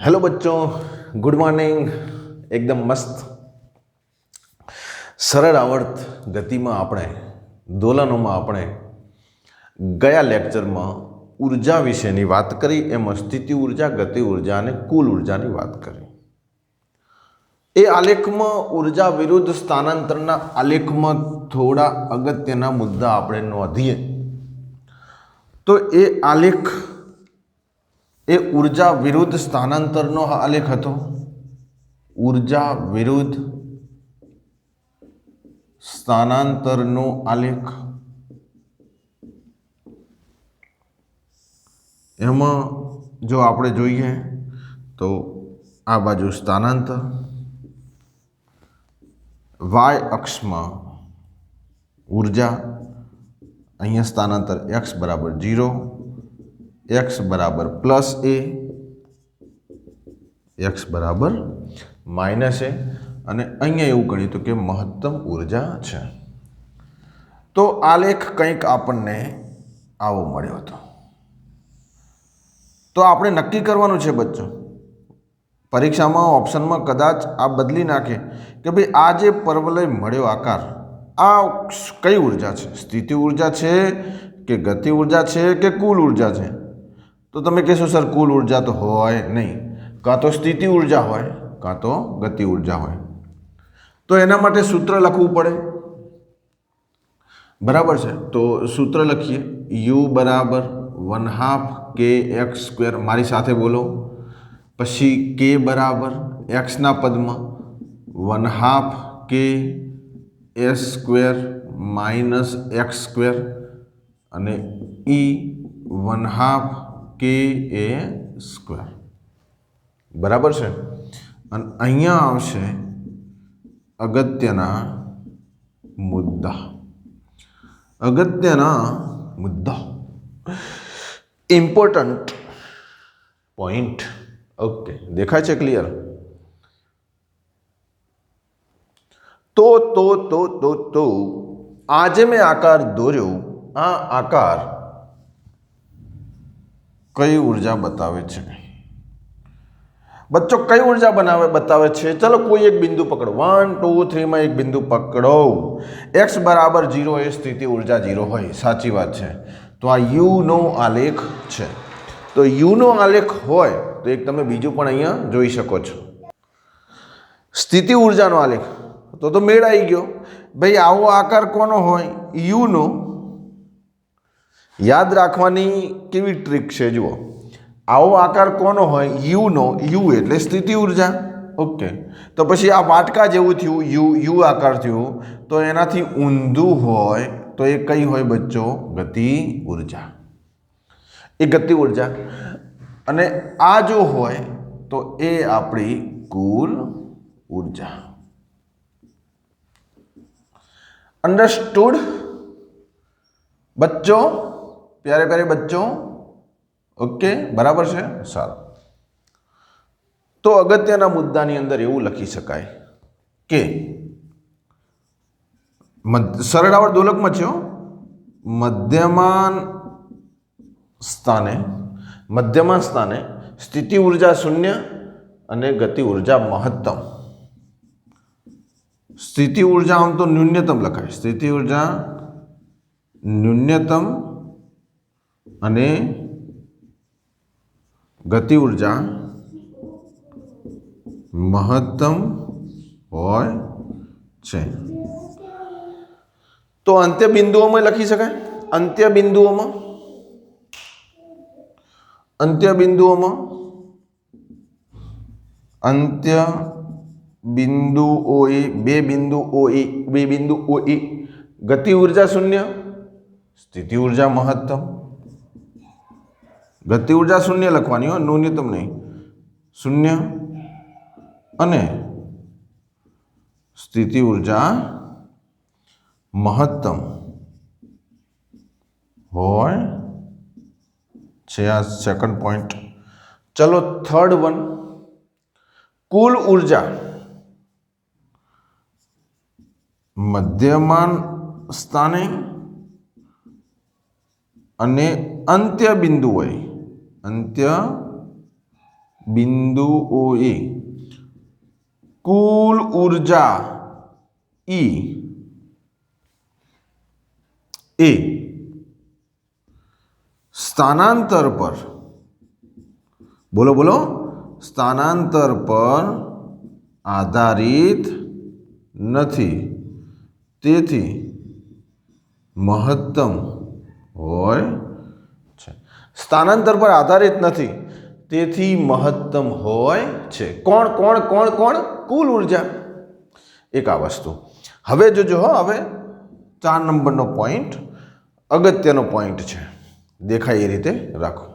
Hello बच्चों, good morning. एकदम मस्त सरल आवर्त गति में આપણે દોલનોમાં આપણે ગયા લેક્ચરમાં ઉર્જા વિશેની વાત કરી, એમાં સ્થિતિ ઉર્જા, ગતિ ઉર્જા અને કુલ ઉર્જાની વાત કરી। એ આલેખમાં ઉર્જા વિરુદ્ધ સ્થાનાંતરના આલેખમાં થોડા અગત્યના મુદ્દા આપણે નોંધીએ તો એ આલેખ એ ऊर्जा विरुद्ध स्थानांतरनो आलेख हतो। ऊर्जा विरुद्ध स्थानांतरनो आलेख एमां जो आपणे जोईए तो आ बाजू स्थानांतर, वाय अक्ष में ऊर्जा, अहींया स्थानांतर एक्स बराबर 0, एक्स बराबर प्लस ए, एक्स बराबर माइनस ए, अने अहींया एवुं गण्युं तो कि महत्तम ऊर्जा छे। तो आलेख कंईक आपणने आवो मळ्यो हतो। तो आपणे नक्की करवानुं छे बच्चों, परीक्षामां ऑप्शनमां कदाच आ बदली नाखे कि भाई आ जे परवलय मळ्यो आकार, आ कई ऊर्जा छे? स्थिति ऊर्जा छे कि गति ऊर्जा छे कि कुल ऊर्जा छे? तो तमे कहो सर कुल ऊर्जा तो होय नहीं, कां तो स्थिति ऊर्जा होय कां तो गति ऊर्जा होय। तो एना माटे सूत्र लखवुं पड़े, बराबर है। तो सूत्र लखीए, u बराबर 1/2 kx², मारी साथे बोलो, पछी k बराबर x ना पद में 1/2 ks² माइनस x² अने e 1/2 ka², बराबर है। अने अहींया आवशे अगत्यना मुद्दा। अगत्यना मुद्दा, इम्पोर्टंट पॉइंट। ओके, देखाय छे क्लियर? तो आज मैं आकार दौर्यो, आ आकार कई ऊर्जा बतावे छे? बच्चों कई ऊर्जा बतावे छे? चलो कोई एक बिंदु पकड़ो, 1 2 3 में एक बिंदु पकड़ो। x बराबर 0 ए स्थिति ऊर्जा 0 होय, साची बात है। तो आ u नो आलेख छे। तो u नो आलेख होय तो एक तमे बीजू पण अहींया जोई शको छो, स्थिति ऊर्जा नो आलेख। तो मेळ आई गयो भाई। आवो आकार कोनो होय? u know. याद राखवानी केवी ट्रीक छे जुओ, आवो आकार कोनो होय? u no. u एटले स्थिति ऊर्जा। ओके, तो पछी आ वाटका जेवुं थयुं, u आकार थयुं, तो एनाथी ऊंधुं होय तो ए कई होय बच्चों? गति ऊर्जा। ए गति ऊर्जा। अने आ जो होय तो ए आपणी कुल ऊर्जा। अंडरस्टूड बच्चों, प्यारे प्यारे बच्चों? ओके, बराबर है, सारू। तो अगत्यना मुद्दानी अंदर एवुं लखी शकाय के सरळावर दोलक में छो, मध्यमान स्थाने स्थिति ऊर्जा 0 अने गति ऊर्जा महत्तम। स्थिति ऊर्जा आम तो न्यूनतम लखाय, स्थिति ऊर्जा न्यूनतम अने गति ऊर्जा महत्तम होय छे। तो अंत्य बिंदुओं में लखी शकाय। अंत्य बिंदुओं में अंत्य बिंदु ओए, बे बिंदु ओए, गति ऊर्जा 0, स्थिति ऊर्जा महत्तम। गति ऊर्जा 0 लखवानी हो, न्यूनतम नहीं, 0 अने स्थिति ऊर्जा महत्तम होय छे। आ सेकंड पॉइंट। चलो थर्ड वन, कुल ऊर्जा मध्यमान स्थाने अने अंत्य बिंदुओए બિંદુઓએ કુલ ઊર્જા E એ સ્થાનાંતર પર બોલો બોલો સ્થાનાંતર પર આધારિત નથી, તેથી મહત્તમ હોય છે. સ્થાનાંતર પર આધારિત નથી, તેથી મહત્તમ હોય છે. કોણ કોણ કોણ કોણ? કુલ ઊર્જા. એક આ વસ્તુ. હવે જોજો હો, હવે 4 નંબરનો પોઈન્ટ અગત્યનો પોઈન્ટ છે, દેખાય એ રીતે રાખો.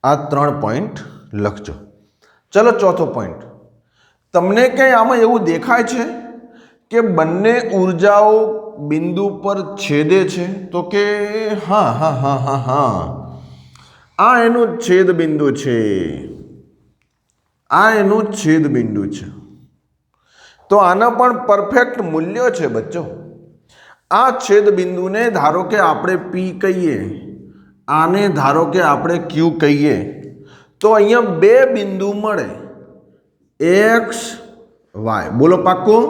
આ 3 પોઈન્ટ લખજો. ચલો ચોથો પોઈન્ટ. તમને કંઈ આમાં એવું દેખાય છે કે બંને ઊર્જાઓ બિંદુ પર છેદે છે? તો કે હા હા હા હા હા, આ એનું છેદ બિંદુ છે, આ એનું છેદ બિંદુ છે. તો આના પણ પરફેક્ટ મૂલ્યો છે બચ્ચો. આ છેદ બિંદુને ધારો કે આપણે P કહીએ, આને ધારો કે આપણે Q કહીએ, તો અહીંયા બે બિંદુ મળે, x y. બોલો પાક્કું?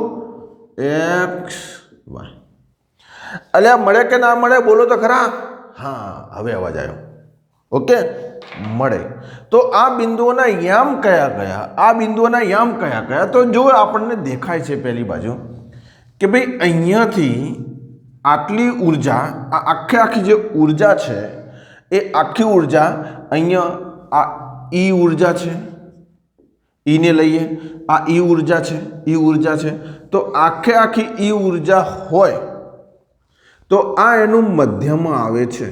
x y. અલ્યા મળે કે ના મળે? બોલો તો ખરા. હા, હવે અવાજ આવ્યો. ઓકે, મળે. તો આ બિંદુઓના યામ કયા કયા? આ બિંદુઓના યામ કયા કયા? તો જો આપણને દેખાય છે પહેલી બાજુ કે ભાઈ અહીંયાથી આટલી ઉર્જા, આ આખી જે ઉર્જા છે એ આખી ઉર્જા અહીંયા આ ઈ ઉર્જા છે, ઈને લઈએ, આ ઈ ઉર્જા છે, ઈ ઉર્જા છે. તો આખી ઈ ઉર્જા હોય તો આ એનું મધ્યમાં આવે છે,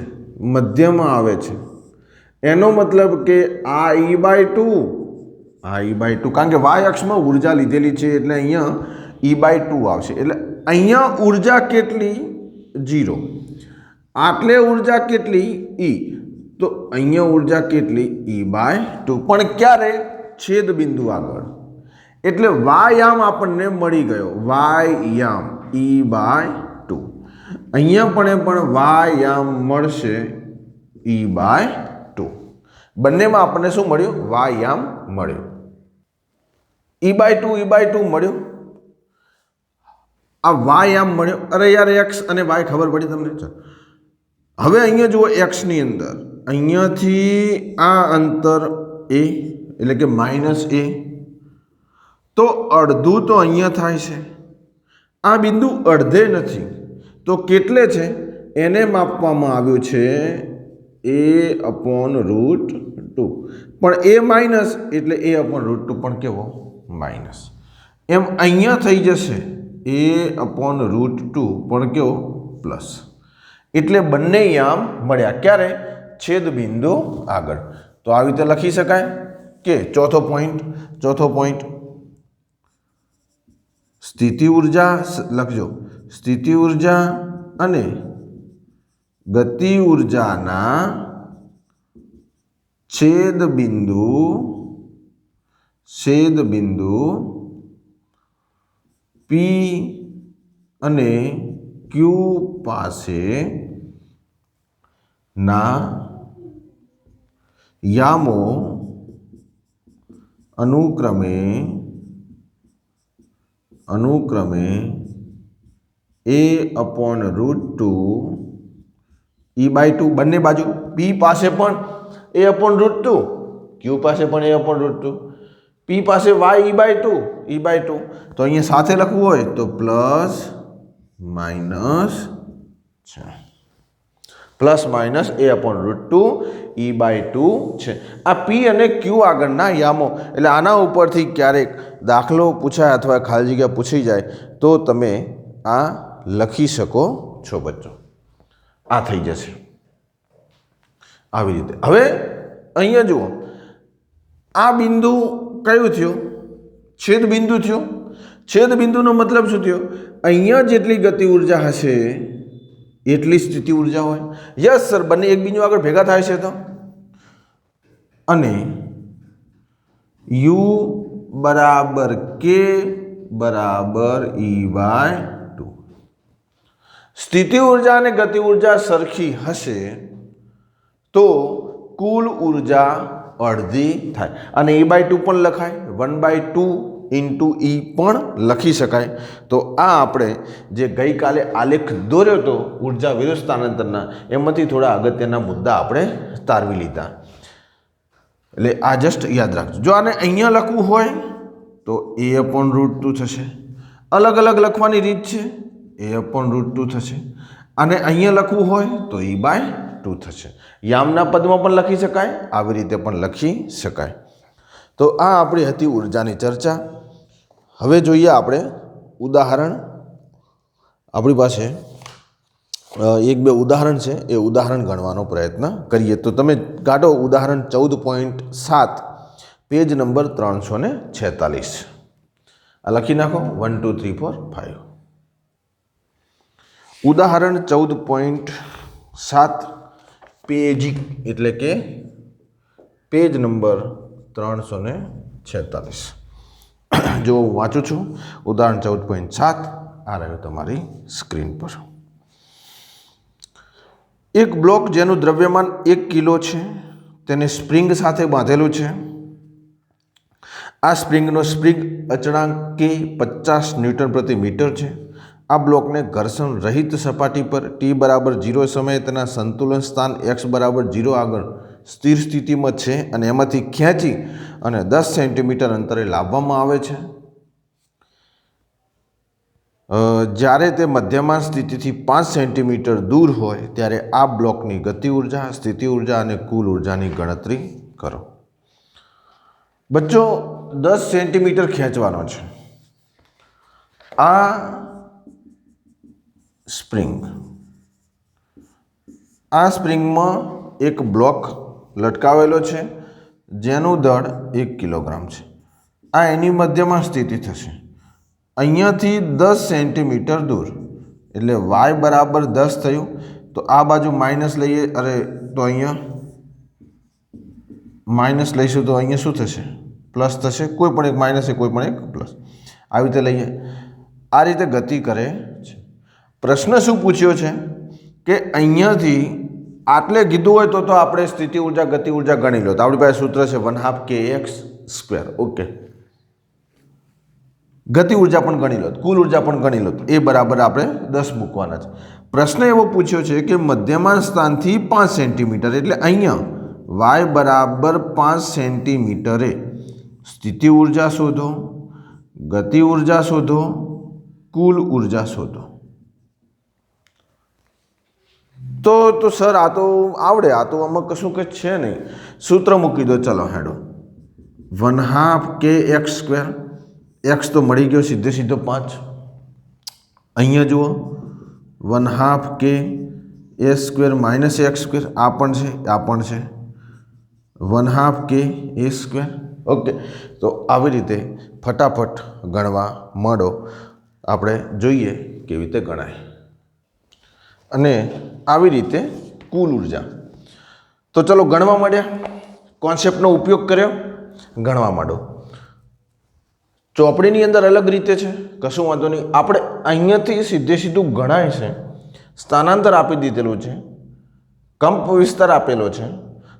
મધ્યમાં આવે છે. એનો મતલબ કે આ E/2, આ E/2, કારણ કે y અક્ષમાં ઉર્જા લીધેલી છે એટલે અહીંયા E/2 આવશે. એટલે અહીંયા ઉર્જા કેટલી? 0. આટલે ઉર્જા કેટલી? E. તો અહીંયા ઉર્જા કેટલી? E/2. પણ ક્યારે? છેદ બિંદુ આગળ. એટલે વાયામ આપણને મળી ગયો, વાયામ E/2. અહીંયા પણ વાયામ મળશે E/2. બંનેમાં આપણને શું મળ્યું? વાયામ મળ્યો. E/2 મળ્યો, આ વાયામ મળ્યો. અરે યાર, x અને y ખબર પડી તમને? ચાલો હવે અહીંયા જુઓ, x ની અંદર અહીંયાથી આ અંતર a એટલે કે -a, તો અડધું તો અહીંયા થાય છે. આ બિંદુ અડધે નથી, તો કેટલે છે એને માપવામાં આવ્યું છે a/√2. પણ a માઇનસ એટલે a/√2 પણ કેવો? માઇનસ. એમ અહીંયા થઈ જશે a/√2 પણ કેવો? પ્લસ. એટલે બંને યામ મળ્યા. ક્યારે? છેદ બિંદુ આગળ. તો આવી રીતે લખી શકાય કે ચોથો પોઈન્ટ સ્થિતિ ઉર્જા લખજો. સ્થિતિ ઉર્જા અને ગતિ ઉર્જાના છેદ બિંદુ P અને Q પાસે ના યામો અનુક્રમે a/√2 E/2. બંને બાજુ P પાસે પણ a/√2, Q પાસે પણ a/√2, P પાસે y E/2. તો અહીંયા સાથે લખવું હોય તો પ્લસ માઇનસ છે, પ્લસ માઇનસ a/√2 E/2 છે. આ P અને Q આગળના યામો. એટલે આના ઉપરથી ક્યારેક દાખલો પૂછાય અથવા ખાલી જગ્યા પૂછી જાય તો તમે આ લખી શકો છો બચ્ચો. આ થઈ જશે આવી રીતે. હવે અહીંયા જુઓ, આ બિંદુ કયું થયું? છેદ બિંદુ થયું. છેદ બિંદુનો મતલબ શું થયો? અહીંયા જેટલી ગતિ ઉર્જા હશે એટલી સ્થિતિ ઉર્જા હોય. યસ સર, બંને એક બિંદુ આગળ ભેગા થાય છે તો. અને U = K = E/2. સ્થિતિ ઉર્જા અને ગતિ ઉર્જા સરખી હશે તો કુલ ઉર્જા અડધી થાય અને E/2 પણ લખાય 1/2 ઇન્ટુ E પણ લખી શકાય। તો આ આપણે જે ગઈકાલે આલેખ દોર્યો હતો ઉર્જા વિરુદ્ધ સ્થાનાંતરના એમાંથી થોડા અગત્યના મુદ્દા આપણે તારવી લીધા। એટલે આ જસ્ટ યાદ રાખજો। જો આને અહીંયા લખવું હોય તો A/√2 થશે। અલગ અલગ લખવાની રીત છે, A/√2 થશે। અને અહીંયા લખવું હોય તો E/2 થશે। યામના પદમાં પણ લખી શકાય, આવી રીતે પણ લખી શકાય। તો આ આપણી હતી ઉર્જાની ચર્ચા। હવે જોઈએ આપણે ઉદાહરણ। આપણી પાસે એક બે ઉદાહરણ છે, એ ઉદાહરણ ગણવાનો પ્રયત્ન કરીએ। તો તમે કાઢો ઉદાહરણ 14.7 પેજ નંબર 346 આ લખી નાખો 1 2 3 4 5। ઉદાહરણ 14.7 પેજ એટલે કે પેજ નંબર 346। જો હું વાંચું છું ઉદાહરણ 14.7 આ રહ્યું તમારી સ્ક્રીન પર। એક બ્લોક જેનું દ્રવ્યમાન 1 કિલો છે તેને સ્પ્રિંગ સાથે બાંધેલું છે। આ સ્પ્રિંગનો સ્પ્રિંગ અચળાંક કે 50 ન્યૂટન પ્રતિ મીટર છે। આ બ્લોકને ઘર્ષણ રહિત સપાટી પર t=0 સમયે તેના સંતુલન સ્થાન x=0 આગળ સ્થિર સ્થિતિમાં છે અને એમાંથી ખેંચી અને 10 સેન્ટીમીટર અંતરે લાવવામાં આવે છે। જ્યારે તે મધ્યમાન સ્થિતિથી 5 સેન્ટીમીટર દૂર હોય ત્યારે આ બ્લોકની ગતિ ઉર્જા, સ્થિતિ ઉર્જા અને કુલ ઉર્જાની ગણતરી કરો। બચ્ચો 10 સેન્ટીમીટર ખેંચવાનો છે। આ સ્પ્રિંગમાં એક બ્લોક લટકાવેલો છે જેનું દળ 1 કિલોગ્રામ છે। આ એની મધ્યમાં સ્થિતિ થશે અહીંયાથી 10 સેન્ટીમીટર દૂર, એટલે y બરાબર 10 થયું। તો આ બાજુ માઇનસ લઈએ, અરે તો અહીંયા માઇનસ લઈશું તો અહીંયા શું થશે? પ્લસ થશે। કોઈ પણ એક માઇનસ છે, કોઈ પણ એક પ્લસ, આવી રીતે લઈએ। આ રીતે ગતિ કરે છે। પ્રશ્ન શું પૂછ્યો છે કે અહીંયાથી આટલે કીધું હોય તો આપણે સ્થિતિ ઉર્જા, ગતિ ઉર્જા ગણી લો। તો આપણી પાસે સૂત્ર છે 1/2 kx²। ઓકે, ગતિ ઉર્જા પણ ગણી લો, કુલ ઉર્જા પણ ગણી લો। એ બરાબર આપણે 10 મૂકવાના છે। પ્રશ્ન એવો પૂછ્યો છે કે મધ્યમાન સ્થાનથી 5 સેન્ટીમીટર, એટલે અહીંયા y બરાબર 5 સેન્ટીમીટરે સ્થિતિ ઉર્જા શોધો, ગતિ ઉર્જા શોધો, કુલ ઉર્જા શોધો। તો સર આ તો આવડે, આ તો આમાં કશું કંઈ છે નહીં, સૂત્ર મૂકી દો। ચલો હેડો 1/2 kx²। x તો મળી ગયો સીધે સીધો 5। અહીંયા જુઓ 1/2 k a² - x², આ પણ છે, આ પણ છે 1/2 ka²। ઓકે, તો આવી રીતે ફટાફટ ગણવા માંડો। આપણે જોઈએ કેવી રીતે ગણાય અને આવી રીતે કુલ ઉર્જા। તો ચલો ગણવા માંડ્યા, કોન્સેપ્ટનો ઉપયોગ કર્યો, ગણવા માંડો। ચોપડીની અંદર અલગ રીતે છે, કશું વાંધો નહીં। આપણે અહીંયાથી સીધે સીધું ગણાય છે। સ્થાનાંતર આપી દીધેલું છે, કંપ વિસ્તાર આપેલો છે,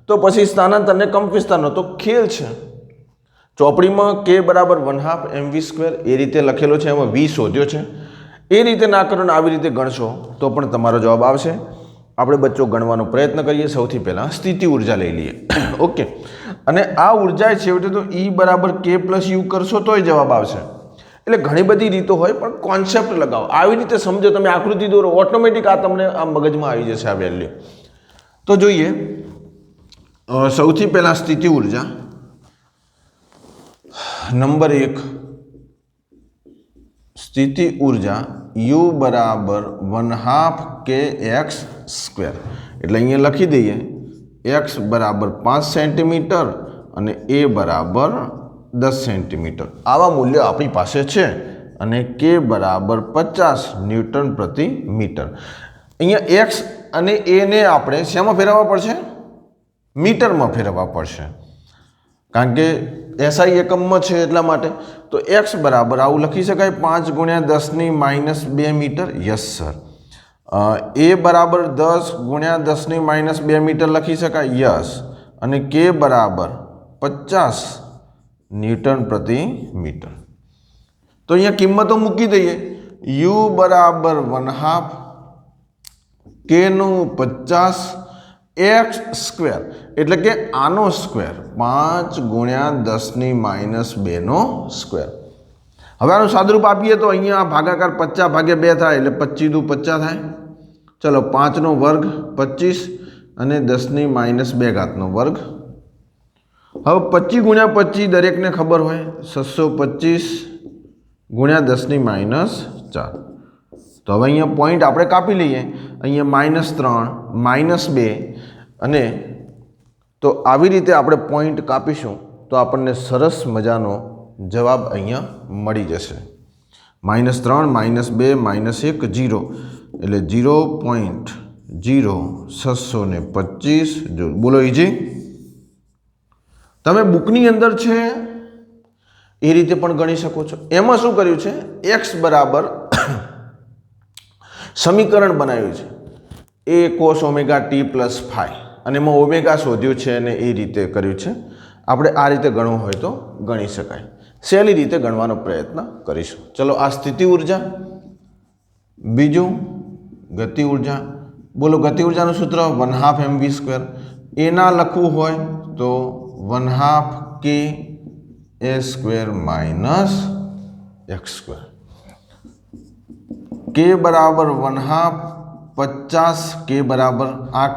તો પછી સ્થાનાંતર ને કંપ વિસ્તારનો તો ખેલ છે। ચોપડીમાં k બરાબર 1/2 mv² એ રીતે લખેલો છે, એમાં v શોધ્યો છે। એ રીતે ના કરો ને આવી રીતે ગણશો તો પણ તમારો જવાબ આવશે। આપણે બચ્ચો ગણવાનો પ્રયત્ન કરીએ। સૌથી પહેલાં સ્થિતિ ઉર્જા લઈ લઈએ। ઓકે, અને આ ઉર્જા છેવટે તો E બરાબર k + u કરશો તોય જવાબ આવશે। એટલે ઘણી બધી રીતો હોય, પણ કોન્સેપ્ટ લગાવો, આવી રીતે સમજો, તમે આકૃતિ દોરો, ઓટોમેટિક આ તમને આ મગજમાં આવી જશે આ વેલ્યુ। તો જોઈએ સૌથી પહેલાં સ્થિતિ ઉર્જા નંબર 1, સ્થિતિ ઉર્જા U બરાબર 1/2 kx²। એટલે અહીંયા લખી દઈએ x બરાબર 5 સેન્ટીમીટર અને a બરાબર 10 સેન્ટીમીટર। આવા મૂલ્ય આપણી પાસે છે અને k બરાબર 50 ન્યૂટન પ્રતિ મીટર। અહીંયા x અને a ને આપણે શેમાં ફેરવવા પડશે? મીટરમાં ફેરવવા પડશે, કારણ કે SI એકમમાં છે એટલા માટે। તો x બરાબર આવું લખી શકાય 5 × 10⁻² મીટર। Yes sir. a બરાબર 10 × 10⁻² મીટર લખી શકાય। યસ। અને k બરાબર 50 ન્યૂટન પ્રતિ મીટર। તો અહીંયા કિંમતો મૂકી દઈએ। u બરાબર 1/2 k નું 50 x સ્ક્વેર એટલે કે આનો સ્ક્વેર 5 ગુણ્યા 10⁻² નો સ્ક્વેર। હવે આનું સાદુરૂપ આપીએ તો અહીંયા ભાગાકાર 50/2 થાય એટલે 25 દુ 50 થાય। ચલો 5 નો વર્ગ 25 અને 10⁻² નો વર્ગ। હવે 25 ગુણ્યા 25 દરેકને ખબર હોય 625 ગુણ્યા 10⁻⁴। તો હવે અહીંયા પોઈન્ટ આપણે કાપી લઈએ। અહીંયા -3 -2 અને તો આવી રીતે આપણે પોઈન્ટ કાપીશું તો આપણને સરસ મજાનો જવાબ અહીંયા મળી જશે। -3 -2 -1 0 એટલે 0.0625 જૂલ। બોલો ઈજી। તમે બુકની અંદર છે એ રીતે પણ ગણી શકો છો। એમાં શું કર્યું છે x બરાબર સમીકરણ બનાવ્યું છે a cos omega t plus phi અને એમાં ઓમેગા શોધ્યું છે અને એ રીતે કર્યું છે। આપણે આ રીતે ગણવું હોય તો ગણી શકાય। સહેલી રીતે ગણવાનો પ્રયત્ન કરીશું। ચલો આ સ્થિતિ ઉર્જા, બીજું ગતિ ઉર્જા। બોલો ગતિ ઉર્જાનું સૂત્ર 1/2 mv²। એના લખવું હોય તો 1/2 k a² minus x²। k બરાબર 1/2 50 k બરાબર આ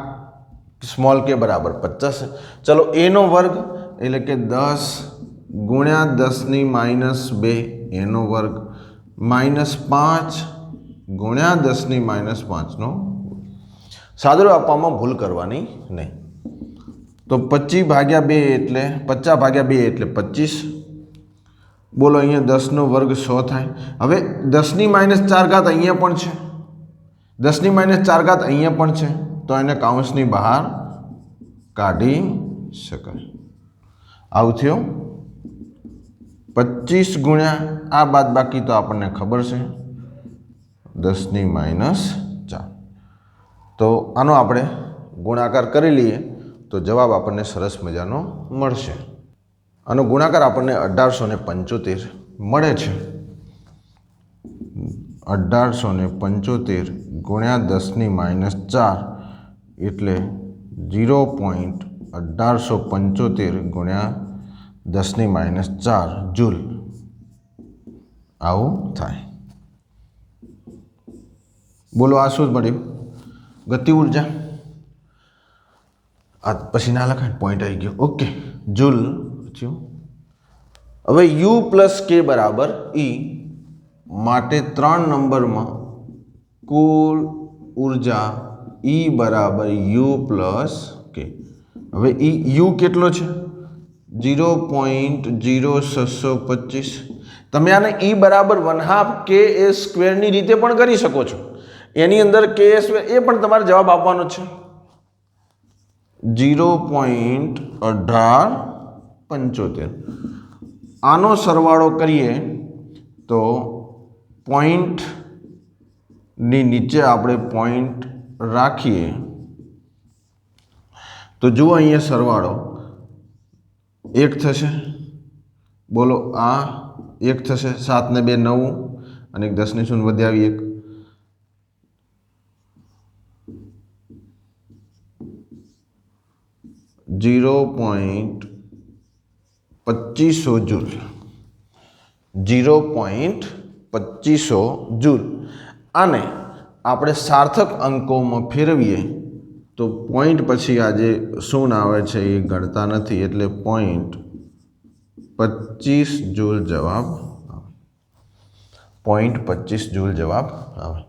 સ્મોલ k બરાબર 50 है। चलो a નો વર્ગ એટલે કે 10 ગુણ્યા 10⁻² a નો વર્ગ -5 ગુણ્યા 10⁻5 નો। સાદુરૂપ આપવામાં ભૂલ કરવાની નહીં। તો 25/2 એટલે 50/2 એટલે 25। બોલો અહીંયા 10 નો વર્ગ 100 થાય। હવે 10⁻⁴ અહીંયા પણ છે, 10⁻⁴ અહીંયા પણ છે તો એને કાઉન્સની બહાર કાઢી શકાય। આવું થયું 25 ગુણ્યા આ બાદ બાકી તો આપણને ખબર છે 10⁻⁴। તો આનો આપણે ગુણાકાર કરી લઈએ તો જવાબ આપણને સરસ મજાનો મળશે। આનો ગુણાકાર આપણને 1875 મળે છે। 1875 ગુણ્યા 10⁻⁴ એટલે 0.1875 ગુણ્યા 10⁻⁴ જૂલ આવું થાય। બોલો આ શું મળ્યું ગતિ ઉર્જા। આ પછી ના લખાય પોઈન્ટ આવી ગયો ઓકે જૂલ। હવે u પ્લસ k બરાબર e માટે 3 નંબરમાં કુલ ઉર્જા E બરાબર u પ્લસ k। હવે u કેટલો છે 0.0625। તમે આને e બરાબર 1/2 ka² ની રીતે પણ કરી શકો છો। એની અંદર ka² એ પણ તમારે જવાબ આપવાનો છે 0.1875। આનો સરવાળો કરીએ તો પોઈન્ટની નીચે આપણે પોઈન્ટ રાખીએ તો જુઓ અહીંયા સરવાળો 1 થશે। બોલો આ 1 થશે। 7 ને 2 9 અને 10 ની 0 વધ્યા 1 0.2500 જૂલ। 0.2500 જૂલ। આને આપણે સાર્થક અંકોમાં ફેરવીએ તો પોઈન્ટ પછી આ જે શૂન્ય આવે છે એ ગણતા નથી એટલે 0.25 જૂલ જવાબ આવે। 0.25 જૂલ જવાબ આવે।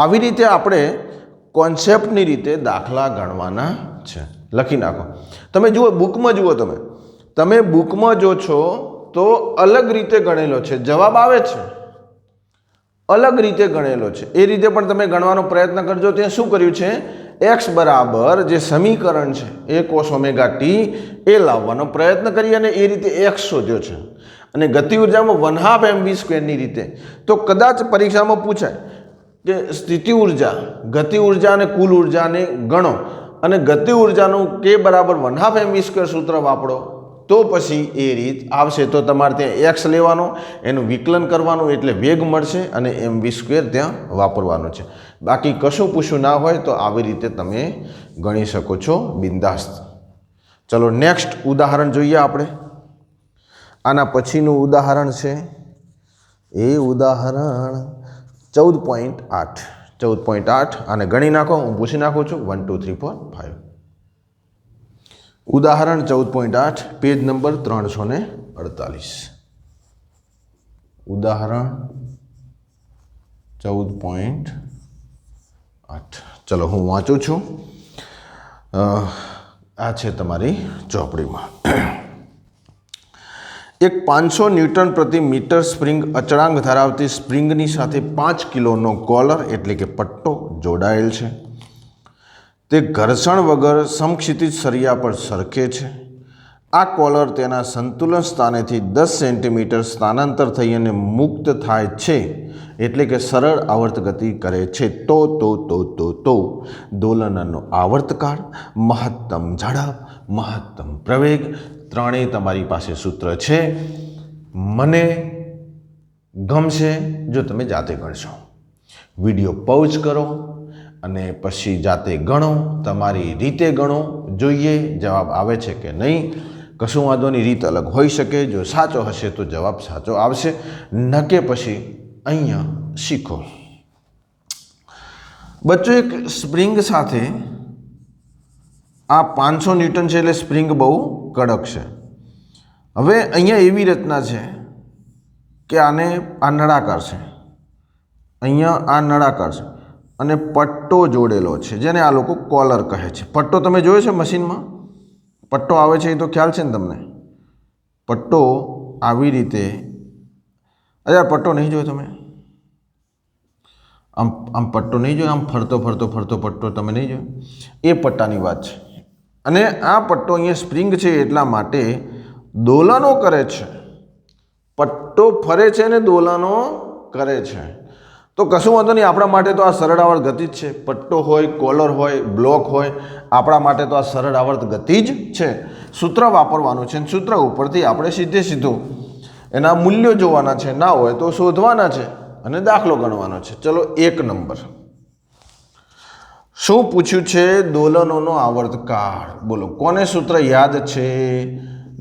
આવી રીતે આપણે કોન્સેપ્ટની રીતે દાખલા ગણવાના છે। લખી નાખો। તમે જુઓ બુકમાં જુઓ, તમે બુકમાં જો છો તો અલગ રીતે ગણેલો છે, જવાબ આવે છે અલગ રીતે ગણેલો છે। એ રીતે પણ તમે ગણવાનો પ્રયત્ન કરજો। ત્યાં શું કર્યું છે x બરાબર જે સમીકરણ છે a cos ઓમેગા t એ લાવવાનો પ્રયત્ન કરી અને એ રીતે x શોધ્યો છે। અને ગતિ ઉર્જામાં 1/2 mv² ની રીતે તો કદાચ પરીક્ષામાં પૂછાય કે સ્થિતિ ઉર્જા, ગતિ ઉર્જા અને કુલ ઉર્જાને ગણો અને ગતિ ઉર્જાનું k બરાબર 1/2 mv² સૂત્ર વાપરો तो पछी ए रीत आवशे। तो तमारे त्यां एक्स लेवानो, एनुं विकलन करवानुं एटले वेग मळशे अने mv² त्यां वापरवानो छे। बाकी कशुं पूछ्युं ना होय तो आवी रीते तमे गणी शको छो बिंदास्त। चलो नेक्स्ट उदाहरण जोईए आपणे। आना पछीनुं उदाहरण छे ए उदाहरण 14.8 14.8 आने गणी नाखो। हूँ पूछी नाखुं छुं 1 2 3 4 5। उदाहरण 14.8 पेज नंबर 348। उदाहरण 14.8 चलो हूँ वाँचुं छुं। आ छे तमारी चोपड़ीमां। एक 500 न्यूटन प्रति मीटर स्प्रिंग अचळांक धरावती स्प्रिंगनी साथे 5 किलोनो कॉलर एटले के पट्टो जोड़ायेल छे। ते घर्षण वगर समक्षितिज सरिया पर सरके छे। आ कॉलर तेना संतुलन स्थानेथी 10 सेंटीमीटर स्थानांतर थई अने मुक्त थाय छे एटले के सरळ आवर्त गति करे छे। तो दोलननो आवर्तकाळ, महत्तम झड़प, महत्तम प्रवेग त्रणेय तमारी पासे सूत्र छे। मने गमशे जो तमे जाते गणशो। विडियो पॉज करो अने पछी जाते गणो, तमारी रीते गणो, जोईए जवाब आवे छे के नहीं। कशुं वांधो नहीं, रीत अलग होई शके। जो साचो हशे तो जवाब साचो आवशे, न के पछी अहींया शीखो। बच्चों एक स्प्रिंग साथे आ 500 न्यूटन छे एटले स्प्रिंग बहु कड़क छे। हवे अहींया एवी रचना छे के आने आ नळाकार छे, अहींया आ नळाकार छे अने पट्टो जोड़ेलो छे जेने आ लोको कॉलर कहे छे। पट्टो तमे जोयो छे मशीनमां, पट्टो आवे छे ए तो ख्याल छे ने तमने। पट्टो आवी रीते, अरे पट्टो नहीं जोयो तमे, आम पट्टो नहीं जोयो, आम फरतो फरतो फरतो पट्टो तमे नहीं जोयो। ए पट्टानी वात छे अने आ पट्टो अहींया स्प्रिंग छे एटला माटे दोलनो करे छे। पट्टो फरे छे ने दोलनो करे छे। तो कशुं वांधो नहीं, आपणा माटे तो आ सरळ आवर्त गति ज छे। पट्टो होय, कॉलर होय, ब्लॉक होय, आपणा माटे तो आ सरळ आवर्त गति ज छे। सूत्र वापरवानुं छे। सूत्र उपरथी आपणे सीधे सीधું एना मूल्यो जोवाना छे, ना होय तो शोधवाना छे अने दाखलो गणवानो छे। चलो 1 नंबर शुं पूछ्युं छे? दोलनोनो आवर्तकाळ। बोलो कोने सूत्र याद छे?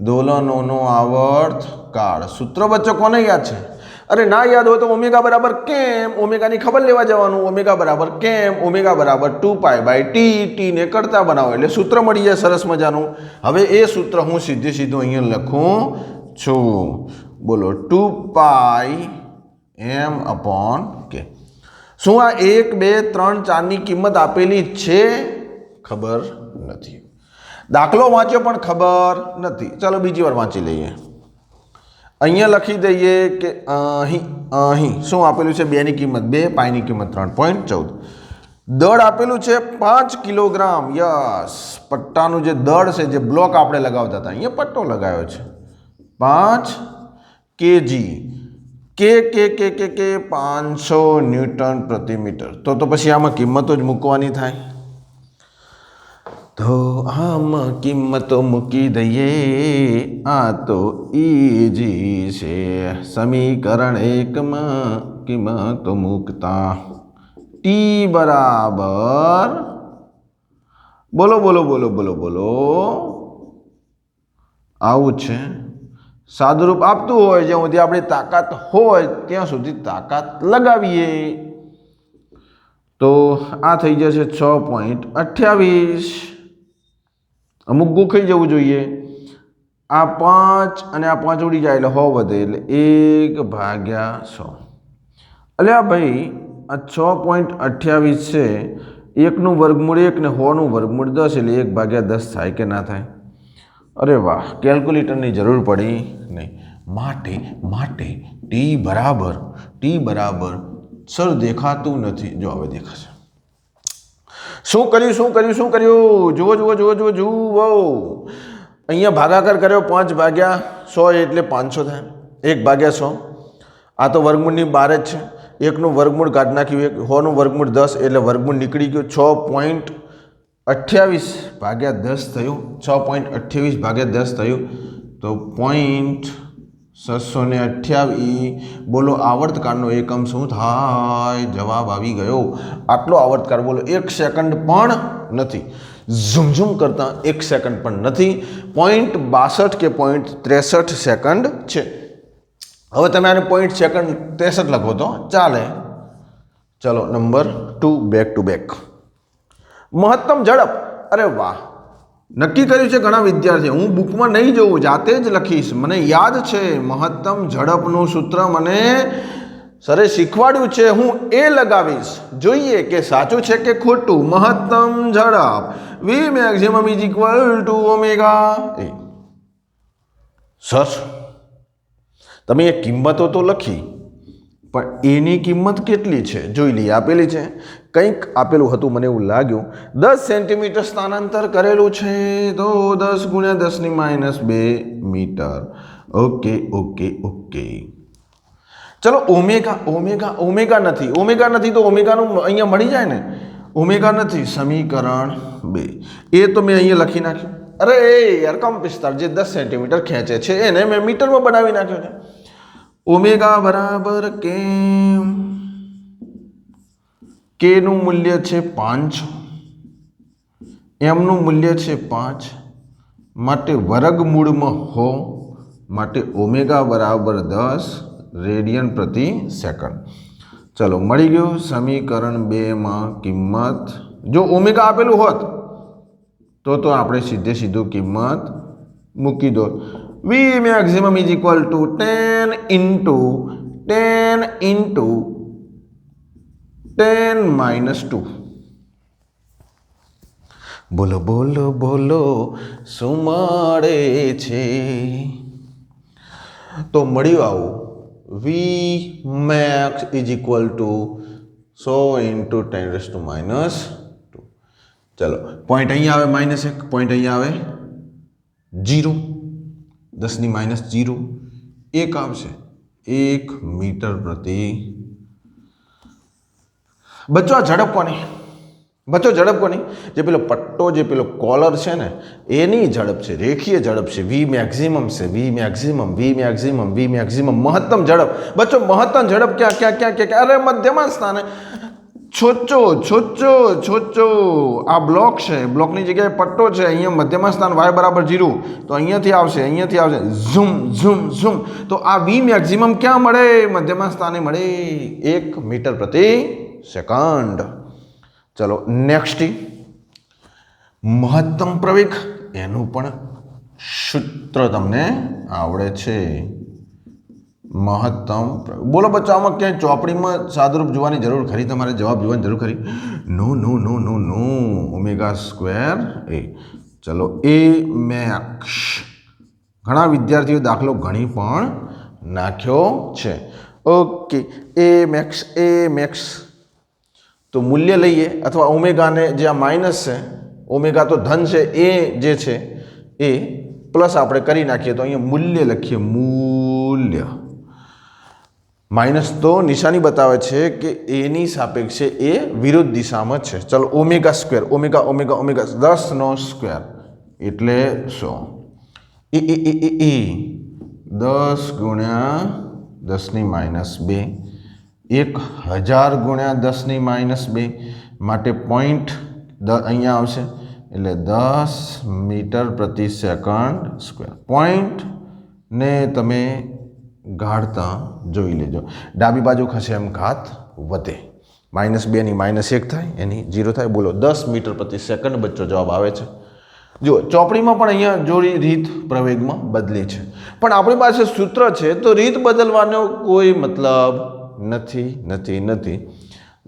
दोलनोनो आवर्तकाळ सूत्र बच्चो कोने याद छे? अरे ना याद हो तो ओमेगा बराबर केम, ओमेगा नी खबर लेवा जवानुं। ओमेगा बराबर केम, ओमेगा बराबर 2π/t, टी ने करता बनावो એટલે सूत्र मळी जाय सरस मजानुं। हवे ए सूत्र हूँ सीधे सीधું अहींया लखुं छुं। बोलो 2πm/k। शुं आ 1 2 3 4 नी किंमत आपेली छे? खबर नथी। दाखलो वांच्यो पण खबर नथी। चलो बीजी वार वांची लईए। अहींया लखी दईए के अहीं शुं आपेलुं छे? 2 नी किंमत 2, पाई नी किंमत 3.14। दळ आपेलुं छे 5 किलोग्राम। यस, पट्टानुं जे दळ छे, जे ब्लॉक आपणे लगावता हता, अहींया पट्टो लगाव्यो छे 5 kg। के 500 न्यूटन प्रति मीटर। तो पछी आमां किंमतो ज मूकवानी थाय। तो आम किंमतो मूकी दईए। आ तो ईजी छे। समीकरण 1 में किंमतो मूकता t बराबर, बोलो बोलो बोलो बोलो बोलो, आवुं छे। सादुरूप आपतुं होय ज्यां सुधी आपणी ताकात होय त्यां सुधी ताकात लगावीए। तो आ थई जशे 6.28। अमुक गोखाई जवुं जोईए। आ 5 અને આ 5 ઉડી જાય એટલે 100 વધે એટલે 1/100। અલ્યા ભાઈ આ 6.28 છે, 1નું વર્ગમૂળ 1 ને 100નું વર્ગમૂળ 10 એટલે 1/10 થાય કે ના થાય? अरे वाह, कैलकुलेटरनी जरूर पड़ी नहीं। माटे माटे टी बराबर सर देखातुं नथी। जो हवे देखाशे। शुं कर्युं? जुओ। अहींया भागाकार कर्यो 5/100 એટલે 500 थाय। 1/100 आ तो वर्गमूळनी 12 ज छे। 1નું વર્ગમૂળ કાઢી નાખ્યું, 100નું વર્ગમૂળ 10 એટલે વર્ગમૂળ નીકળી ગયો। 6.28/10 થયું। 6.28/10 થયું। તો 0.628 બોલો આવર્તકાળનો એકમ શું થાય? જવાબ આવી ગયો. આટલો આવર્તકાળ બોલો 1 સેકન્ડ પણ નથી, ઝુમઝુમ કરતા 1 સેકન્ડ પણ નથી, 0.62 કે 0.63 સેકન્ડ છે. હવે તમે આને 0.63 લખો તો ચાલે. ચલો નંબર 2 બેક ટુ બેક. મહત્તમ ઝડપ. અરે વાહ, નક્કી કર્યું છે ઘણા વિદ્યાર્થીઓ. હું બુકમાં નહીં જોઉં, જાતે જ લખીશ. મને યાદ છે મહત્તમ ઝડપનું સૂત્ર મને સરે શીખવાડ્યું છે, હું એ લગાવીશ. જોઈએ કે સાચું છે કે ખોટું. મહત્તમ ઝડપ V maximum is equal to omega A. Sir તમે એ કિંમતો તો લખી, પણ એની કિંમત કેટલી છે જોઈ લઈએ. આપેલી છે કંઈક આપેલું હતું, મને એવું લાગ્યું 10 સેન્ટીમીટર સ્થાનાંતર કરેલું છે, તો 10 × 10⁻2 મીટર. Okay okay okay. ચલો ઓમેગા નથી તો ઓમેગાનું અહીંયા મળી જાય ને. ઓમેગા નથી, સમીકરણ 2 એ તો મેં અહીંયા લખી નાખ્યું. અરે યાર કંપ-વિસ્તાર જે 10 સેન્ટીમીટર ખેંચે છે એને મેં મીટરમાં બનાવી નાખ્યો છે. ઓમેગા બરાબર કે નું મૂલ્ય છે 5, એમનું મૂલ્ય છે 5, માટે વર્ગમૂળમાં હો, માટે ઓમેગા બરાબર 10 રેડિયન પ્રતિ સેકન્ડ. ચલો મળી ગયું. સમીકરણ 2માં કિંમત, જો ઓમેગા આપેલું હોત તો આપણે સીધું કિંમત મૂકી દો. V maximum is equal to 10 into 10⁻². બોલો બોલો બોલો શું મળે છે? તો મળ્યું આવું V max is equal to 100 × 10⁻². ચલો પોઈન્ટ અહીંયા આવે -1, પોઈન્ટ અહીંયા આવે 0, 10⁻0, 1 આવશે 1 મીટર પ્રતિ. બચ્ચો આ ઝડપ કોની? જે પેલો પટ્ટો, જે પેલો કોલર છે ને એની ઝડપ છે, રેખીય ઝડપ છે. V મેક્સિમમ છે, V મેક્સિમમ મહત્તમ ઝડપ. બચ્ચો મહત્તમ ઝડપ ક્યાં? અરે મધ્યમાં સ્થાને. છોચો આ બ્લોક છે, બ્લોકની જગ્યાએ પટ્ટો છે, અહીંયા મધ્યમાં સ્થાન y બરાબર 0, તો અહીંયાથી આવશે ઝૂમ. તો આ V મેક્સિમમ ક્યાં મળે? મધ્યમાં સ્થાને મળે, 1 મીટર પ્રતિ સેકન્ડ. ચલો નેક્સ્ટ, મહત્તમ પ્રવેગ, એનું પણ સૂત્ર તમને આવડે છે. મહત્તમ બોલો બચ્ચો, આમાં ક્યાંય ચોપડીમાં સાદુરૂપ જોવાની જરૂર ખરી? તમારે જવાબ જોવાની જરૂર ખરી? નો. ω². ચલો એ મેક્સ. ઘણા વિદ્યાર્થીઓ દાખલો ગણી પણ નાખ્યો છે. ઓકે એ મેક્સ તો મૂલ્ય લઈએ, અથવા ઓમેગાને જે આ માઇનસ છે, ઓમેગા તો ધન છે, એ જે છે એ પ્લસ આપણે કરી નાખીએ તો અહીંયા મૂલ્ય લખીએ. મૂલ્ય માઇનસ તો નિશાની બતાવે છે કે એની સાપેક્ષે એ વિરુદ્ધ દિશામાં છે. ચલો ω², ઓમેગા 10² એટલે 100. એ 10 × 10⁻², 1000 × 10⁻², માટે પોઈન્ટ અહીંયા આવશે, એટલે 10 મીટર પ્રતિ સેકન્ડ સ્ક્વેર. પોઈન્ટ ને તમે ગાળતા જોઈ લેજો. ડાબી બાજુ ખસે એમ ઘાત વધે. -2 ની -1 થાય, એની 0 થાય. બોલો 10 મીટર પ્રતિ સેકન્ડ બચ્ચો જવાબ આવે છે. જો ચોપડીમાં પણ અહીંયા જોડી રીત પ્રવેગમાં બદલી છે, પણ આપણી પાસે સૂત્ર છે તો રીત બદલવાનો કોઈ મતલબ નથી.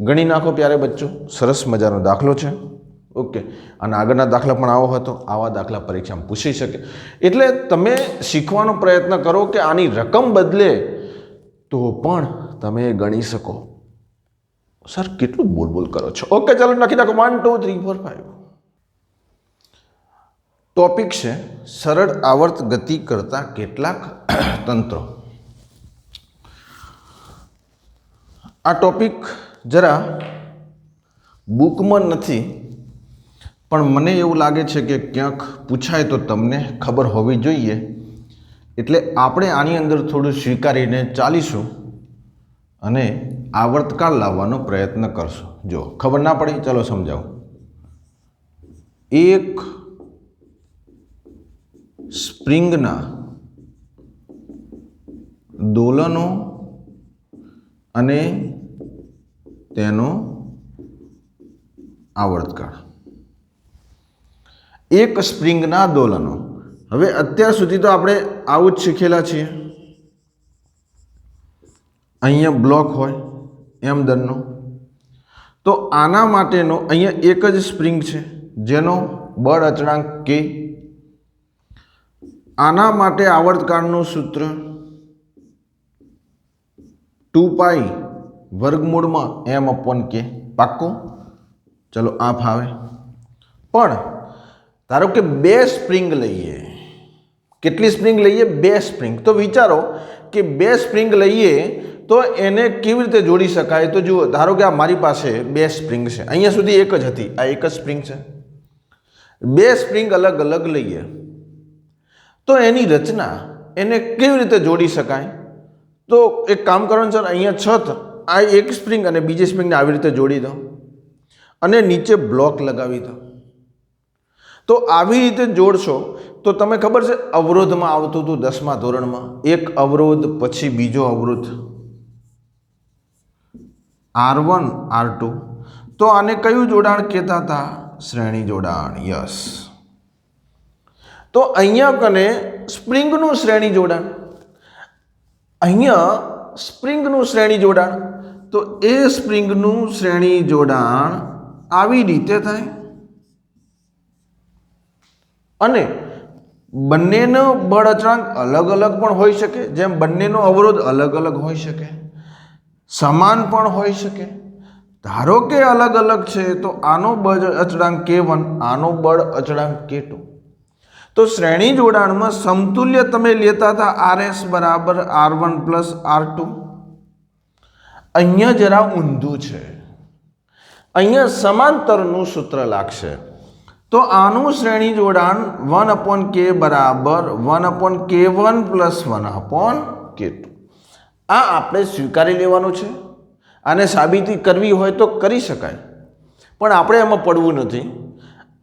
ગણી નાખો પ્યારે બચ્ચો. સરસ મજાનો દાખલો છે. ઓકે, અને આગળના દાખલા પણ આવો હતો. આવા દાખલા પરીક્ષામાં પૂછી શકે, એટલે તમે શીખવાનો પ્રયત્ન કરો કે આની રકમ બદલે તો પણ તમે ગણી શકો. સર કેટલું બોલ કરો છો? ઓકે ચાલો લખી નાખો 1 2 3 4 5. ટોપિક છે સરળ આવર્ત ગતિ કરતા કેટલાક તંત્રો. આ ટોપિક જરા બુકમાં નથી, પણ મને એવું લાગે છે કે ક્યાંક પૂછાય તો તમને ખબર હોવી જોઈએ એટલે આપણે આની અંદર થોડું સ્વીકારીને ચાલીશું અને આવર્તકાળ લાવવાનો પ્રયત્ન કરશું. જો ખબર ના પડી, ચલો સમજાવું. એક સ્પ્રિંગના દોલનો અને તેનો આવર્તકાળ. એક સ્પ્રિંગના દોલનો. હવે અત્યાર સુધી તો આપણે આવું જ શીખેલા છીએ. અહીંયા બ્લોક હોય એમ દરનો, તો આના માટેનો અહીંયા એક જ સ્પ્રિંગ છે જેનો બળ અચળાંક કે. આના માટે આવર્તકાળનું સૂત્ર 2π વર્ગમૂળમાં m/k. પાક્કું? ચલો આ ફાવે. પણ ધારો કે બે સ્પ્રિંગ લઈએ. કેટલી સ્પ્રિંગ લઈએ? બે સ્પ્રિંગ. તો વિચારો કે બે સ્પ્રિંગ લઈએ તો એને કેવી રીતે જોડી શકાય? તો જુઓ, ધારો કે આ મારી પાસે બે સ્પ્રિંગ છે, અહીંયા સુધી એક જ હતી, આ એક જ સ્પ્રિંગ છે. બે સ્પ્રિંગ અલગ અલગ લઈએ તો એની રચના એને કેવી રીતે જોડી શકાય? તો એક કામ કરવાનું સર, અહીંયા છત, આ એક સ્પ્રિંગ અને બીજી સ્પ્રિંગને આવી રીતે જોડી દો અને નીચે બ્લોક લગાવી દો. તો આવી રીતે જોડશો તો તમે ખબર છે અવરોધમાં આવતું હતું 10મા ધોરણમાં, એક અવરોધ પછી બીજો અવરોધ, R1 R2. તો આને કયું જોડાણ કહેતા હતા? શ્રેણી જોડાણ. યસ. તો અહીંયા કને સ્પ્રિંગનું શ્રેણી જોડાણ, અહીંયા સ્પ્રિંગનું શ્રેણી જોડાણ. તો એ સ્પ્રિંગનું શ્રેણી જોડાણ આવી રીતે થાય અને બંનેનો બળ અચળાંક અલગ અલગ પણ હોઈ શકે, જેમ બંનેનો અવરોધ અલગ અલગ હોઈ શકે, સમાન પણ હોઈ શકે. ધારો કે અલગ અલગ છે તો આનો બળ અચળાંક K1, આનો બળ અચળાંક K2. તો શ્રેણી જોડાણમાં સમતુલ્ય તમે લેતા હતા RS બરાબર R1 પ્લસ R2. અહીંયા જરા ઊંધું છે, અહીંયા સમાંતરનું સૂત્ર લાગશે. તો આનું શ્રેણી જોડાણ 1/k બરાબર 1/K1 પ્લસ 1/K2. આ આપણે સ્વીકારી લેવાનું છે. આને સાબિતી કરવી હોય તો કરી શકાય, પણ આપણે એમાં પડવું નથી.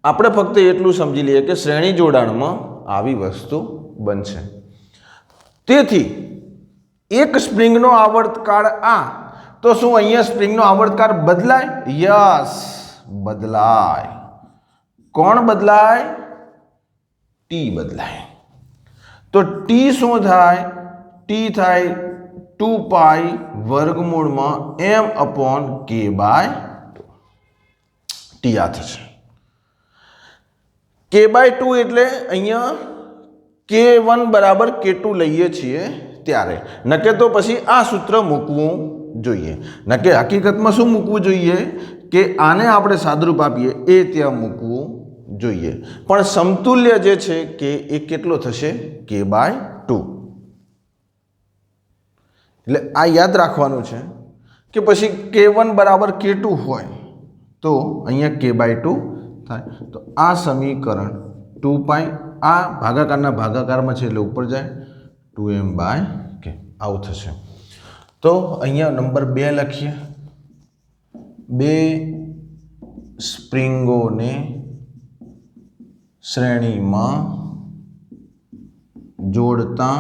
આપણે ફક્ત એટલું સમજી લઈએ કે શ્રેણી જોડાણમાં આવી વસ્તુ બનશે. તેથી એક સ્પ્રિંગનો આવર્તકાળ આ, તો શું અહીંયા સ્પ્રિંગનો આવર્તકાળ બદલાય? યસ, બદલાય. કોણ બદલાય? ટી બદલાય. તો ટી શું થાય? ટી થાય 2π વર્ગમૂળમાં m/k/2. ટી આ થશે. k/2 એટલે અહીંયા K1 બરાબર K2 લઈએ છીએ ત્યારે, નકે તો પછી આ સૂત્ર મૂકવું જોઈએ. નકે હકીકતમાં શું મૂકવું જોઈએ કે આને આપણે સાદરૂપ આપીએ એ ત્યાં મૂકવું જોઈએ. પણ સમતુલ્ય જે છે કે એ કેટલો થશે? k/2. એટલે આ યાદ રાખવાનું છે કે પછી K1 બરાબર K2 હોય તો અહીંયા k/2 થાય. તો આ સમીકરણ 2π, આ ભાગાકારના ભાગાકારમાં છે એટલે ઉપર જાય, 2m/k આવું થશે. તો અહીંયા નંબર 2 લખીએ. બે સ્પ્રિંગોને શ્રેણીમાં જોડતા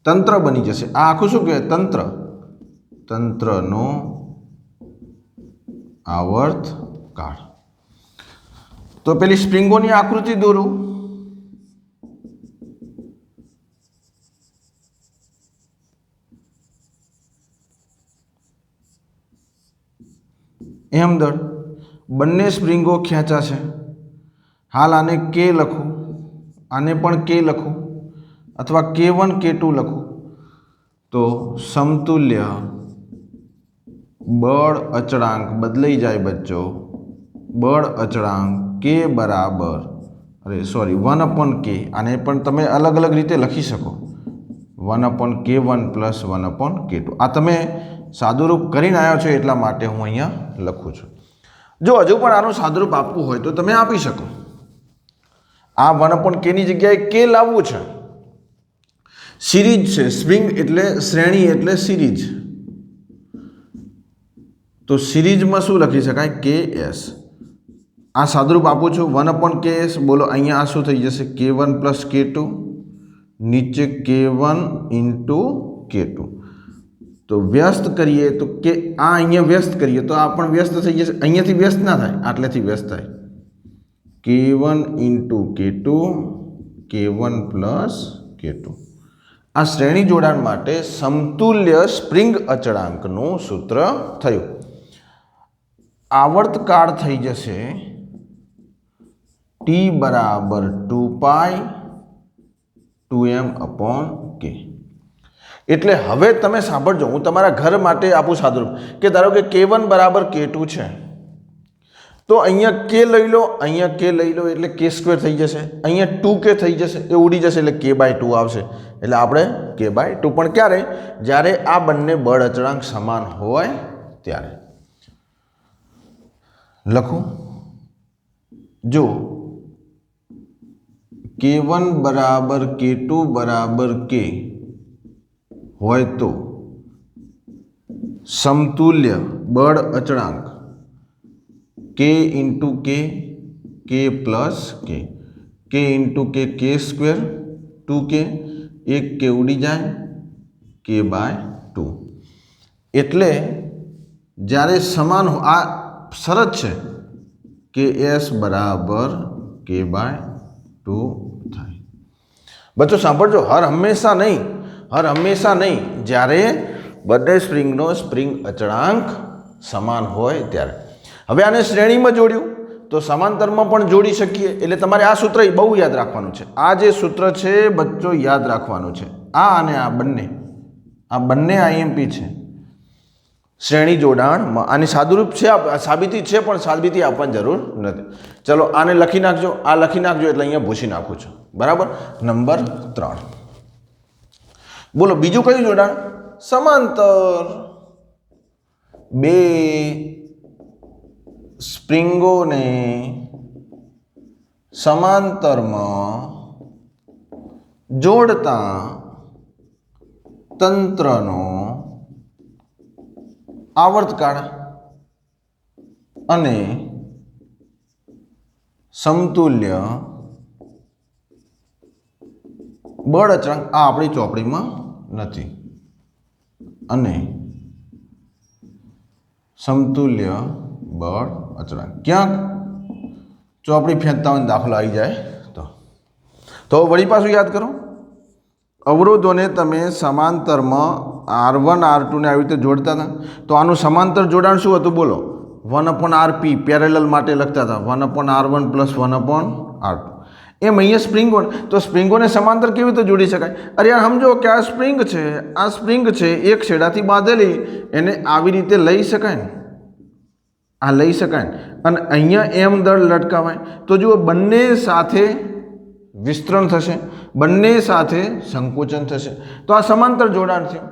તંત્ર બની જશે. આ આખું શું કહેવાય? તંત્ર. તંત્રનો આવર્તકાળ. તો પેલી સ્પ્રિંગોની આકૃતિ દોરું. એમ દળ બંને સ્પ્રિંગો ખેંચા છે. હાલ આને K લખું, આને પણ K લખું, અથવા K1 K2 લખું. તો સમતુલ્ય બળ અચળાંક બદલાઈ જાય બચ્ચો. બળ અચળાંક K બરાબર 1/k. આને પણ તમે અલગ અલગ રીતે લખી શકો, 1/K1 પ્લસ 1/K2. આ તમે સાદુરૂપ કરીને આવ્યા છો એટલા માટે હું અહીંયા લખું છું. જો હજુ પણ આનું સાદુરૂપ આપવું હોય તો તમે આપી શકો. આ 1/k ની જગ્યાએ K લાવવું છે સિરીઝ છે, સ્પ્રિંગ એટલે શ્રેણી એટલે સિરીઝ, તો સિરીઝમાં શું લખી શકાય? કે એસ. આ સાદુરૂપ આપું છું 1/ks. બોલો અહીંયા આ શું થઈ જશે? k1 પ્લસ k2, નીચે k1 ઇન્ટુ k2. તો વ્યસ્ત કરીએ તો કે આ અહીંયા વ્યસ્ત કરીએ તો આ પણ વ્યસ્ત થઈ જશે. અહીંયાથી વ્યસ્ત ના થાય, આટલેથી વ્યસ્ત થાય. k1 into k2, k1 plus k2. આ શ્રેણી જોડાણ માટે સમતુલ્ય સ્પ્રિંગ અચળાંકનું સૂત્ર થયું. આવર્તકાળ થઈ જશે t બરાબર 2π 2m/k. એટલે હવે તમે સાંભળજો, હું તમારા ઘર માટે આપું સાદુરૂપ કે ધારો કે k1 બરાબર k2 છે, તો અહીંયા k લઈ લો, અહીંયા k લઈ લો એટલે k² થઈ જશે, અહીંયા 2k થઈ જશે, એ ઉડી જશે એટલે k/2 આવશે. એટલે આપણે k/2. પણ ક્યારે? જ્યારે આ બંને બળ અચળાંક સમાન હોય ત્યારે. લખું, જો k1 બરાબર k2 બરાબર k હોય તો સમતુલ્ય બળ અચળાંક k into k, k plus k, k into k, k², 2k, એક k ઉડી જાય, k/2. એટલે જ્યારે સમાન આ શરત છે કે s બરાબર k/2 થાય. બચ્ચો સાંભળજો, હર હંમેશા નહીં, જ્યારે બંને સ્પ્રિંગનો સ્પ્રિંગ અચળાંક સમાન હોય ત્યારે. હવે આને શ્રેણીમાં જોડ્યું તો સમાંતરમાં પણ જોડી શકીએ. એટલે તમારે આ સૂત્ર બહુ યાદ રાખવાનું છે. આ જે સૂત્ર છે બચ્ચો યાદ રાખવાનું છે. આ અને આ બંને IMP છે શ્રેણી જોડાણમાં. આની સાદુરૂપ છે, સાબિતી છે, પણ સાબિતી આપવાની જરૂર નથી. ચલો આને લખી નાખજો, આ લખી નાખજો એટલે અહીંયા ભૂસી નાખું છું. બરાબર. નંબર 3. બોલો બીજું કયું જોડાણ? સમાંતર. બે સ્પ્રિંગોને સમાંતરમાં જોડતા તંત્રનો આવર્તકાળ અને સમતુલ્ય બળ અચળાંક આ આપણી ચોપડીમાં નથી, અને સમતુલ્ય બળ અચળાંક ક્યાંક ચોપડી ફેંકતા હોય દાખલો આવી જાય તો વળી પાછું યાદ કરો. અવરોધોને તમે સમાંતરમાં R1 R2 ને આવી રીતે જોડતા હતા, તો આનું સમાંતર જોડાણ શું હતું? બોલો. 1/RP પેરેલલ માટે લખતા હતા 1/R1 પ્લસ 1/R2. એમ અહીંયા સ્પ્રિંગો, તો સ્પ્રિંગોને સમાંતર કેવી રીતે જોડી શકાય? અરે યાર સમજો કે આ સ્પ્રિંગ છે, એક છેડાથી બાંધેલી, એને આવી રીતે લઈ શકાય ને, આ લઈ શકાય, અને અહીંયા એમ દળ લટકાવાય. તો જુઓ, બંને સાથે વિસ્તરણ થશે, બંને સાથે સંકોચન થશે, તો આ સમાંતર જોડાણ થયું.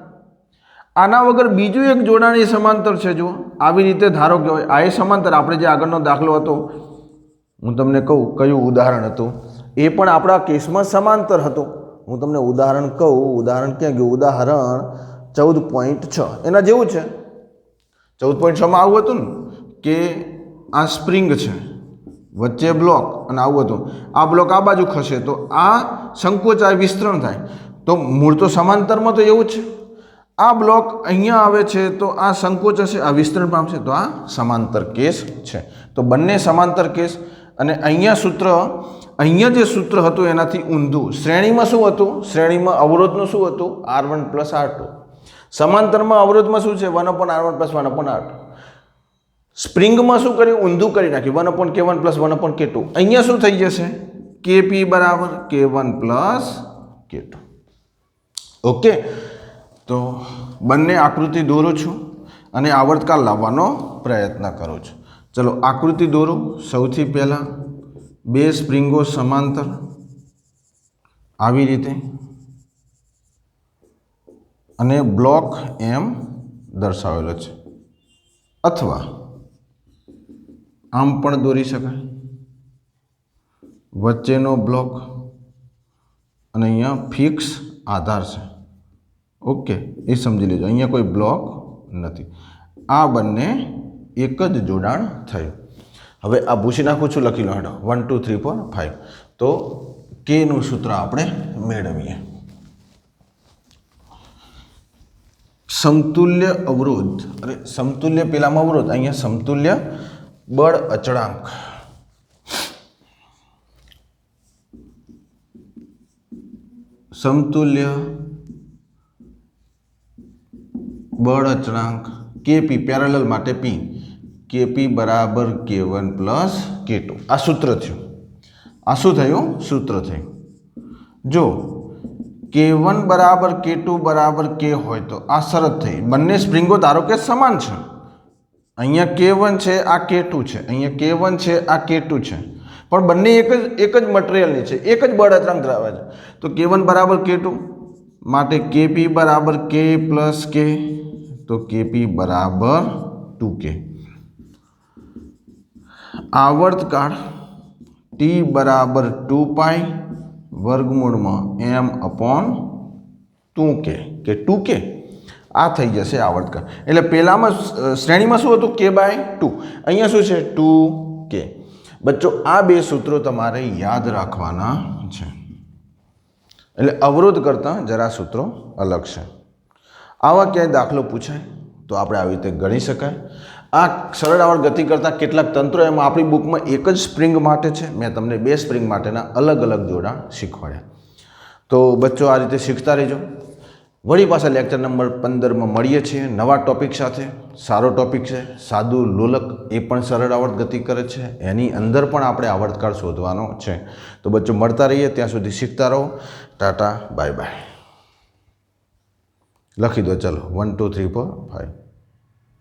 આના વગર બીજું એક જોડાણ એ સમાંતર છે. જુઓ આવી રીતે ધારો કે આ એ સમાંતર. આપણે જે આગળનો દાખલો હતો, હું તમને કહું કયું ઉદાહરણ હતું, એ પણ આપણા કેસમાં સમાંતર હતું. હું તમને ઉદાહરણ કહું. ઉદાહરણ ક્યાં ગયું? ઉદાહરણ 14.6 એના જેવું છે. 14.6માં આવું હતું ને કે આ સ્પ્રિંગ છે, વચ્ચે બ્લોક, અને આવું હતું. આ બ્લોક આ બાજુ ખસે તો આ સંકોચાય, વિસ્તરણ થાય. તો મૂળ તો સમાંતરમાં તો એવું જ છે. આ બ્લોક અહીંયા આવે છે તો આ સંકોચ હશે, આ વિસ્તરણ પામશે, તો આ સમાંતર કેસ છે. તો બંને સમાંતર કેસ. અને અહીંયા જે સૂત્ર હતું એનાથી ઊંધું. શ્રેણીમાં શું હતું? શ્રેણીમાં અવરોધનું શું હતું? R1 plus R2. સમાંતરમાં અવરોધમાં શું છે? 1/R1 plus 1/R2. સ્પ્રિંગમાં શું કર્યું? ઊંધું કરી નાખ્યું, 1/K1 પ્લસ 1/K2. અહીંયા શું થઈ જશે? KP બરાબર K1 પ્લસ K2. ઓકે. તો બંને આકૃતિ દોરું છું અને આવર્તકાળ લાવવાનો પ્રયત્ન કરું છું. ચલો આકૃતિ દોરો. સૌથી પહેલાં બે સ્પ્રિંગો સમાંતર આવી રીતે, અને બ્લોક એમ દર્શાવેલો છે, અથવા આમ પણ દોરી શકાય. વચ્ચેનો બ્લોક અને અહીંયા ફિક્સ आधार छे। ओके, ये समझी लीजिए, अहींया कोई ब्लॉक नहीं। आ बंने एक ज जोड़ाण थयुं। हवे आ पूछी नाखुं छुं, लखी लो हेडो 1 2 3 4 5। तो के नुं सूत्र आपणे मेळवीए। समतुल्य अवरोध, अरे समतुल्य पेलामां अवरोध, अहींया समतुल्य बळ अचळांक। समतुल्य बळ अचळांक केपी पेरेलल माटे पी, केपी बराबर K1 प्लस K2। आ सूत्र थयुं। आ शुं थयुं? सूत्र थयुं। जो K1 बराबर K2 बराबर K होय तो आ शरत थई। बंने स्प्रिंगो धारो के समान छे। अहींया K1 छे, आ K2 छे, अहींया K1 छे, आ K2 छे, पण बंने एक ज मटेरियलनी छे, एक ज बळ अचळांक धरावे छे। तो K1 बराबर K2 माटे KP बराबर K प्लस K, तो KP बराबर 2K। आवर्तकाल T बराबर 2 पाई वर्गमूल में M अपॉन 2K के 2K आ थई जशे आवर्तकाल। एटले पहेलामां श्रेणीमां शुं हतुं? K/2। अहींया शुं छे? 2K। बच्चों आ बे सूत्रों तमारे याद राखवाना छे। एटले अवरोध करता जरा सूत्रों अलग छे। आवा क्यांय दाखलो पूछाय तो आपणे आवी रीते गणी शकाय। आ सरळ आवर्त गति करता केटलाक तंत्रो एमां आपणी बुकमां एक ज स्प्रिंग माटे छे। मैं तमने बे स्प्रिंग माटेना अलग अलग जोड़ाण शीखवाड्या। तो बच्चों आ रीते शीखता रहीजो। वળી पाछा लेक्चर नंबर 15 में મળીએ છીએ नवा टॉपिक साथे। सारो टॉपिक है सादू लोलक, ए पण सरळ आवर्त गति करे छे, एनी अंदर पण आपणे आवर्तकाल शोधवानो छे। तो बच्चों मळता रहीए, त्यां सुधी शीखता रहो। Tata, bye bye. लखी दो, चलो 1 2 3 4 5।